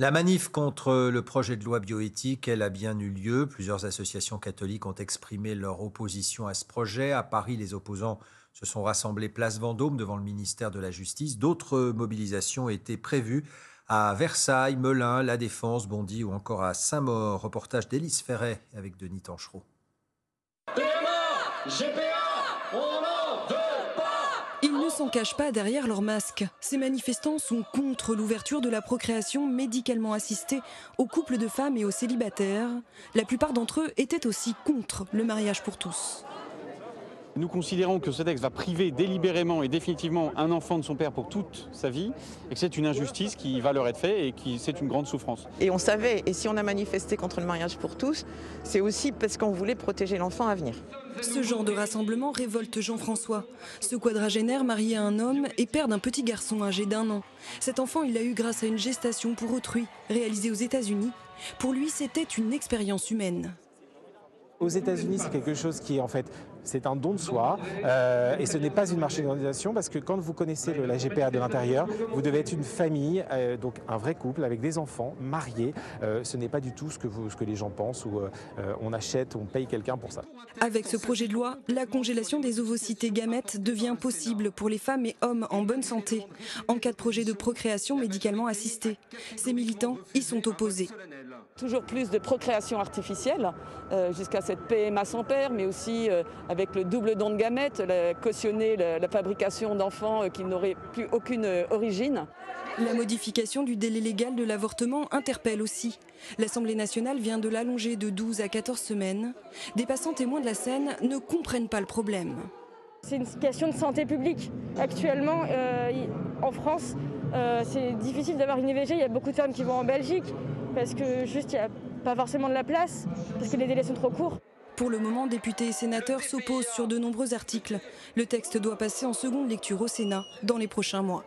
La manif contre le projet de loi bioéthique, elle a bien eu lieu. Plusieurs associations catholiques ont exprimé leur opposition à ce projet. À Paris, les opposants se sont rassemblés place Vendôme devant le ministère de la Justice. D'autres mobilisations étaient prévues à Versailles, Melun, La Défense, Bondy ou encore à Saint-Maur. Reportage d'Élise Ferret avec Denis Tanchereau. PMA, GPA, on n'en veut pas. Ils ne s'en cachent pas derrière leur masque. Ces manifestants sont contre l'ouverture de la procréation médicalement assistée aux couples de femmes et aux célibataires. La plupart d'entre eux étaient aussi contre le mariage pour tous. Nous considérons que ce texte va priver délibérément et définitivement un enfant de son père pour toute sa vie et que c'est une injustice qui va leur être faite et que c'est une grande souffrance. Et on savait, et si on a manifesté contre le mariage pour tous, c'est aussi parce qu'on voulait protéger l'enfant à venir. Ce genre de rassemblement révolte Jean-François. Ce quadragénaire marié à un homme et père d'un petit garçon âgé d'1 an. Cet enfant, il l'a eu grâce à une gestation pour autrui, réalisée aux États-Unis. Pour lui, c'était une expérience humaine. Aux États-Unis, c'est quelque chose qui est en fait, c'est un don de soi et ce n'est pas une marchandisation parce que quand vous connaissez la GPA de l'intérieur, vous devez être une famille, donc un vrai couple avec des enfants, mariés. Ce n'est pas du tout ce que les gens pensent ou on achète, on paye quelqu'un pour ça. Avec ce projet de loi, la congélation des ovocytes gamètes devient possible pour les femmes et hommes en bonne santé, en cas de projet de procréation médicalement assistée. Ces militants y sont opposés. Toujours plus de procréation artificielle, jusqu'à cette PMA sans père, mais aussi avec le double don de gamètes, cautionner la fabrication d'enfants qui n'auraient plus aucune origine. La modification du délai légal de l'avortement interpelle aussi. L'Assemblée nationale vient de l'allonger de 12 à 14 semaines. Des passants témoins de la scène ne comprennent pas le problème. C'est une question de santé publique. Actuellement, en France, c'est difficile d'avoir une IVG. Il y a beaucoup de femmes qui vont en Belgique parce que juste il n'y a pas forcément de la place, parce que les délais sont trop courts. Pour le moment, députés et sénateurs s'opposent sur de nombreux articles. Le texte doit passer en seconde lecture au Sénat dans les prochains mois.